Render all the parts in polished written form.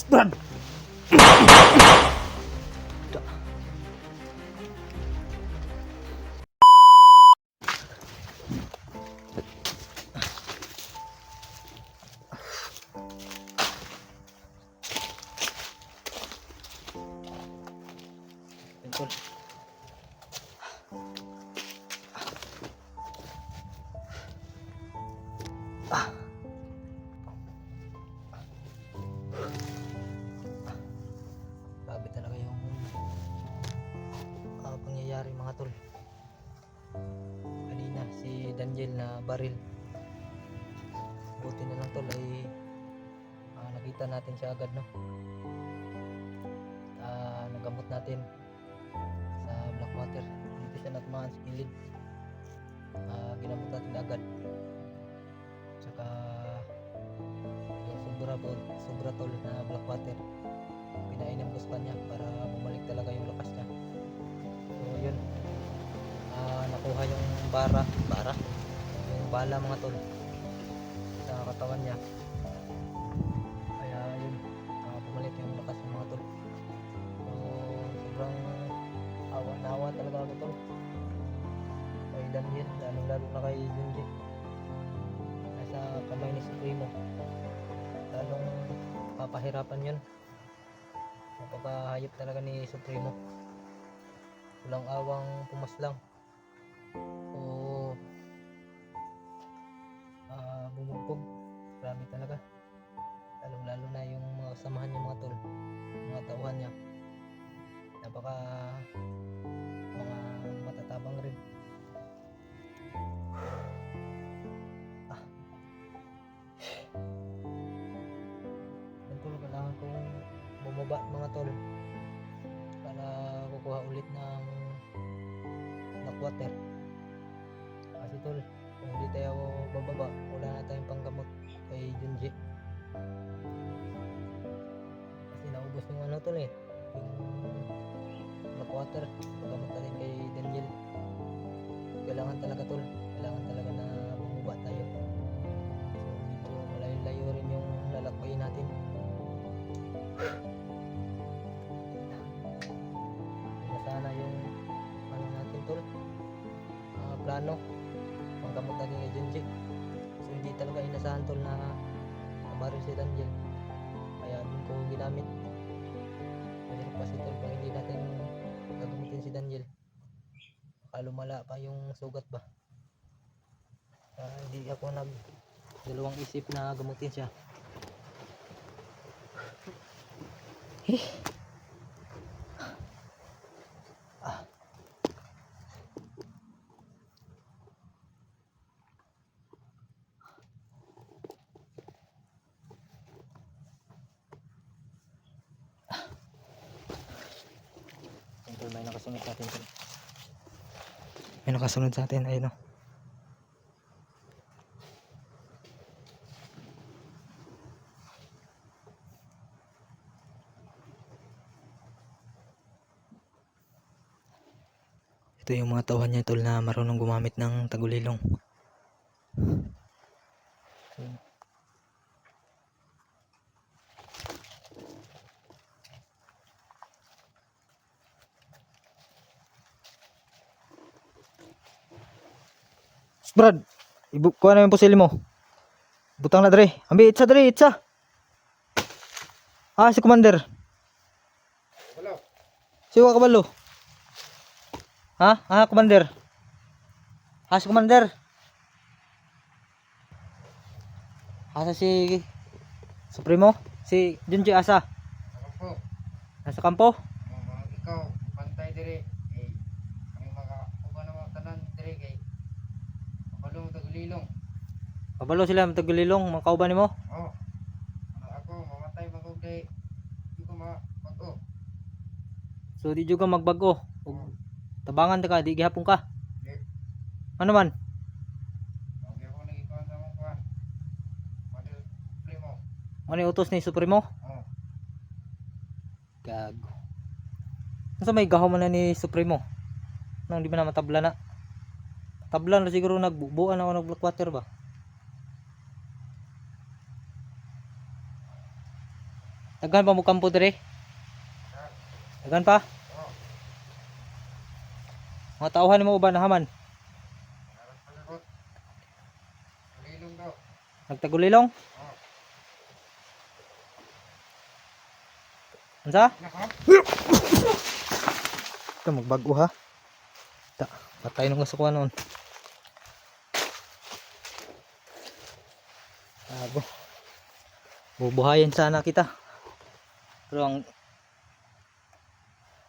Brad! Tol. Grabe talaga yung pangyayari mga tol. Kanina si Daniel na baril. Buti na lang tol ay nakita natin siya agad, no. Nagamot natin sa Blackwater. Dito siya natmaan sa kilid. Ginamot natin agad. Tsaka yung sobra tol na Blackwater, pinainom ko sa kanya para bumalik talaga yung lakas niya. So yun, nakuha yung bara yung bala mga tol sa katawan niya, kaya yun, bumalik yung lakas ng mga tol. So sobrang awa talaga ako tol kay Daniel, lalo na kay Junji. Nasa kamay ni Supremo, lalong papahirapan yun. Napakahayop talaga ni Supremo, walang awang pumaslang o bumugbog. Grabe talaga, lalo na yung mga kasamahan niya mga tol, mga tauhan niya, napaka mga matatabang rin. Yan tol, kailangan kong bumaba mga tol para kukuha ulit ng Blackwater. Kasi tol, kung hindi tayo bababa, wala na tayong panggamot kay Junji. Kasi naubos yung ano tol yung Blackwater. Paggamot natin kay Daniel, kailangan talaga tol, kailangan talaga na bumaba tayo. So medyo malayo-layo rin yung lalakbayin natin. Sana yung ano natin tol, plano panggamot natin kay Junji. So hindi talaga inasahan tol na mabaril si Daniel, kaya din ko ginamit. Mahirap kasi tol pag hindi natin gagamitin si Daniel, baka lumala pa yung sugat ba. Hindi ako dalawang isip na gamutin siya. May nakasunod sa atin. May nakasunod sa atin, ayun o. Ito yung mga tauhan niya tol na marunong gumamit ng tagulilong. Brad, kuha na yung pusili mo. Butang na dre. Ambi, itsa dre, itsa. Si Commander. Hello. Siwa kabalo. Commander. Si Commander. Asa si Supremo? Si Junji asa? Kampo. Nasa kampo? Ikaw, pantay dire. Kami makakuha na mga tanan dire kay kabalo tagulilong. Kabalo sila tagulilong, mga kauban nimo? Oo. Ako mamatay magog kay di ko magbago. So di jud ka magbago. Tabangan ta ka, di gihapon ka. Di. Ano man? Okay ko lagi ko sa mga kuan. Model Supremo. Ano yung utos ni Supremo? Oo. Gago. Nasa may gaho man na ni Supremo? Nang di ba na matabla na? Tabla na siguro nagbubuan ako ng Blackwater ba? Daghan pa mo kampo dire. Daghan pa. Oh, Mga tauhan mo uban na haman. harap palibot. Lilong daw. Nagtagulilong. Oh, Unsa? nakap. Ito magbago ha. Ta, patay nung kasukuan noon. Abo. Bubuhayin sana kita. Pero ang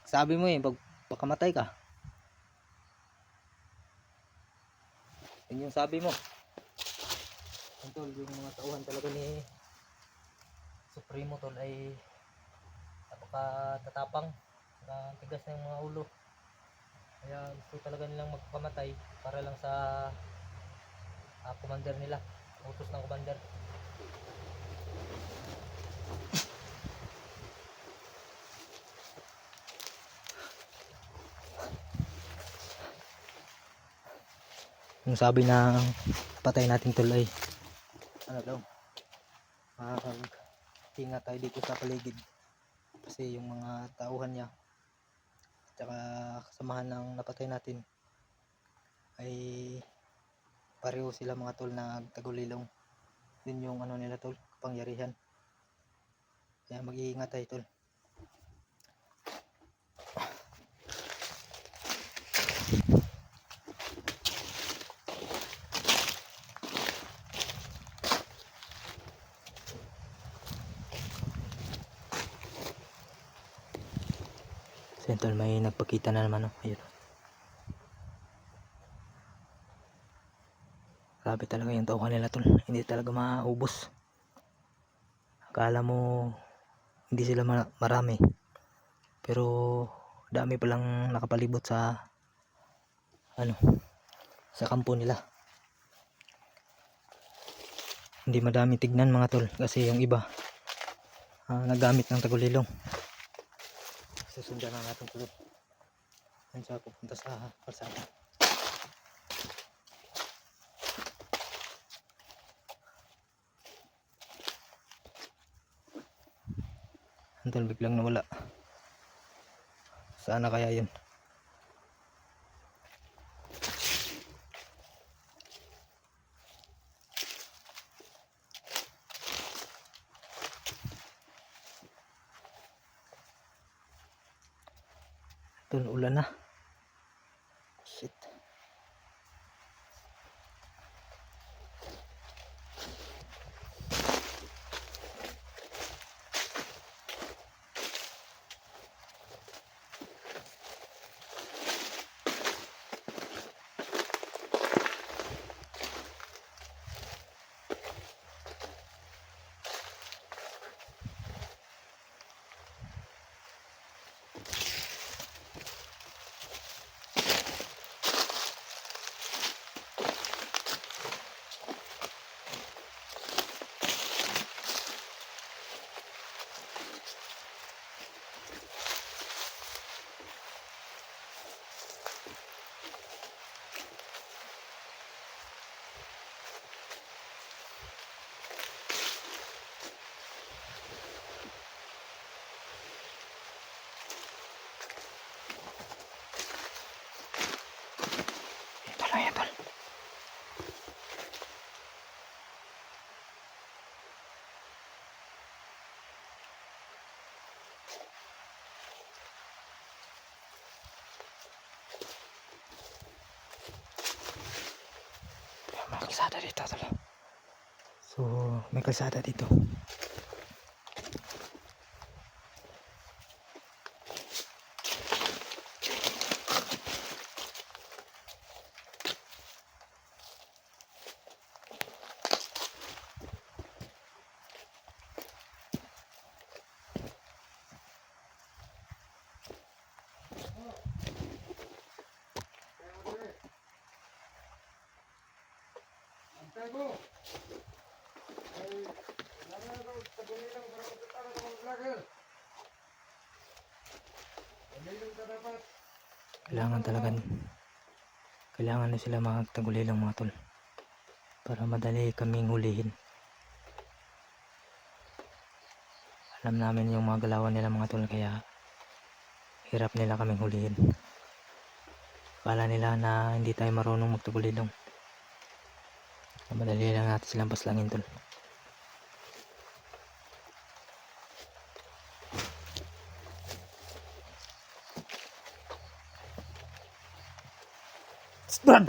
sabi mo pag pagkamatay ka. Yun yung sabi mo. Tol, yung mga tauhan talaga ni Supremo tol ay napakatatapang, tigas ng mga ulo. Kaya gusto talaga nilang magpamatay para lang sa commander nila, utos ng commander. Yung sabi na patay natin tol ay ano daw, ingat tayo dito sa paligid kasi yung mga tauhan niya tsaka kasamahan ng napatay natin ay pareho sila mga tol na tagulilong. Yun yung ano nila tol, kapangyarihan. Kaya mag-iingat tayo tol. So yun tol, may nagpakita na naman oh. Ayun. Grabe talaga yung tauhan nila tol, hindi talaga maubos. Akala mo hindi sila marami pero dami palang nakapalibot sa ano, sa kampo nila. Hindi madami tignan mga tol kasi yung iba nagamit ng tagulilong. Susundan na natin tulad yan sa pupunta sa kalsada. Tol, biglang nawala. Sana kaya yun. Tol, ulan na. Shit. Ito lang yan tol. May kalsada dito tol. So may kalsada dito. Antay mo. Ay, nangyaw daw. Tagulilang para magkatara sa mga vlogger. Lilong ka dapat. Kailangan na sila magtagulilang mga tol para madali kaming hulihin. Alam namin yung mga galawan nila mga tol, kaya hirap nila kaming hulihin. Akala nila na hindi tayo marunong magtagulilong. Madali lang natin silang paslangin tol. Brad!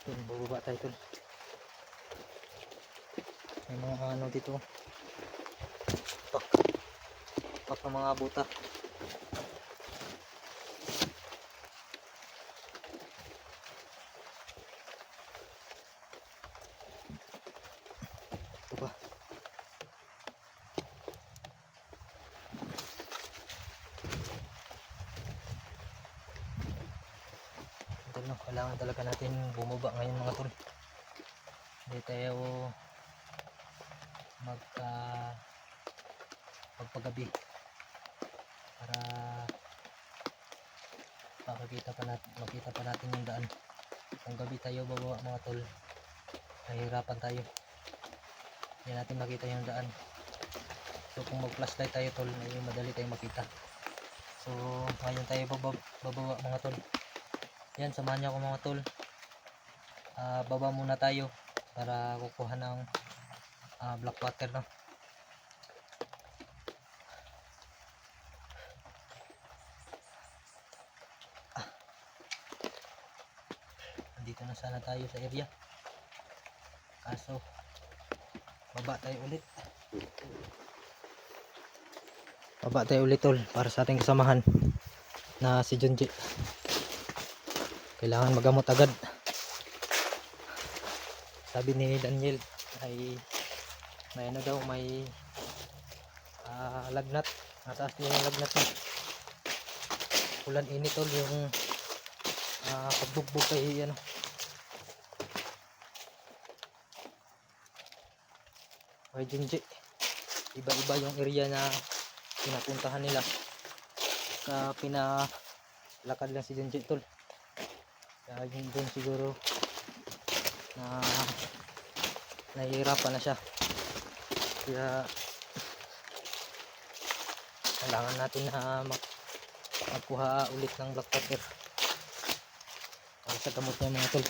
Bababa tayo tol. May mga ano dito. Pak ng mga buta. Ito ba? Tol, no? Kailangan talaga natin bumaba ngayon mga tol. Hindi tayo magpagabi para makita pa natin yung daan. Kung gabi tayo bababa mga tol, nahihirapan tayo, hindi natin makita yung daan. So kung mag flashlight tayo tol, ay madali tayong makita. So ngayon tayo bababa mga tol. Yan, samahan niyo ako mga tol. Baba muna tayo para kukuha ng black water, no? Dito na sana tayo sa area, kaso baba tayo ulit tol, para sa ating kasamahan na si Junji. Kailangan magamot agad. Sabi ni Daniel ay may ano daw, may lagnat, mataas din yung lagnat niya. Ulan init tol, yung pagbugbog kay ano. Kay Junji, iba-iba yung area na pinapuntahan nila. Sa pinalakad lang si Junji tol, kaya yun doon siguro na nahihirapan na siya. Kaya kailangan natin na magkuha ulit ng black water para sa gamot niya mga tol.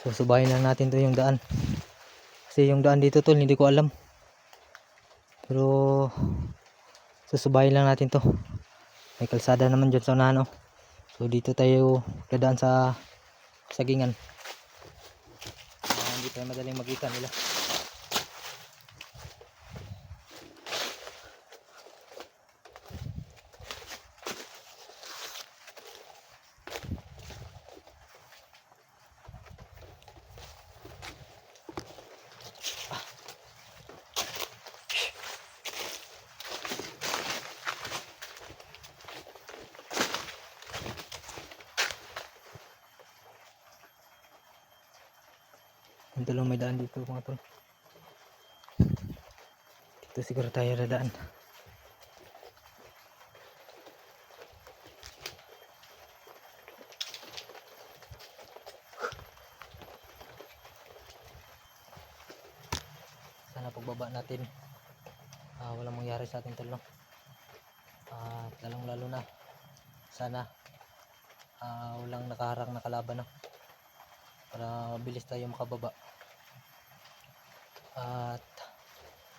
So subayin lang natin to yung daan, kasi yung daan dito tol hindi ko alam, pero susubayin lang natin to. May kalsada naman dyan sa unahan, oh. So dito tayo dadaan sa sagingan. Hindi tayo madaling magkita nila. Yung dalawang may daan dito mga tol. Dito siguro tayo dadaan. Sana pagbaba natin walang mangyari sa ating tol, no? Lalong lalo na sana walang nakaharang na kalaban, no? Para mabilis tayo makababa at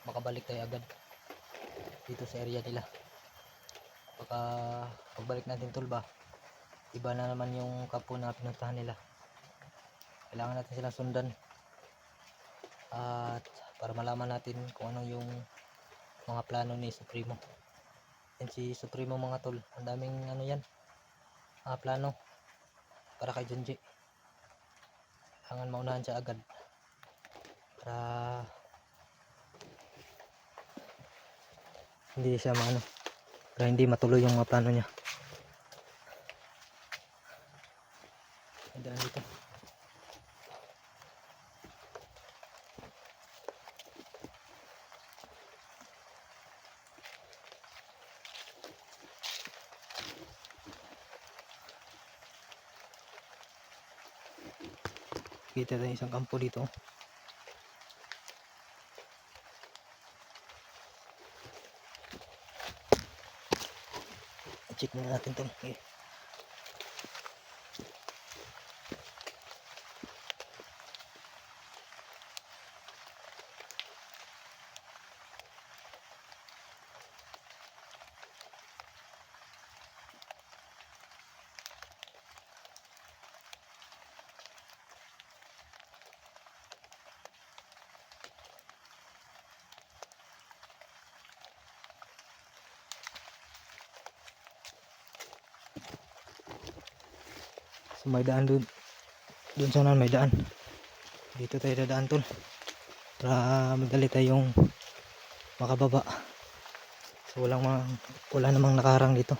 makabalik tayo agad dito sa area nila. Baka pagbalik natin tol ba, iba na naman yung kampo na pinuntahan nila. Kailangan natin silang sundan at para malaman natin kung ano yung mga plano ni Supremo. Yan si Supremo mga tol, ang daming ano yan, plano para kay Junji. Kailangan maunahan siya agad para hindi siya para hindi matuloy yung mga plano niya. Daan dito. Kita tayo isang kampo dito. Check na natin to. Okay. So may daan dun sa unahan, may daan. Dito tayo dadaan tol. Para madali tayong makababa. So wala namang nakaharang dito.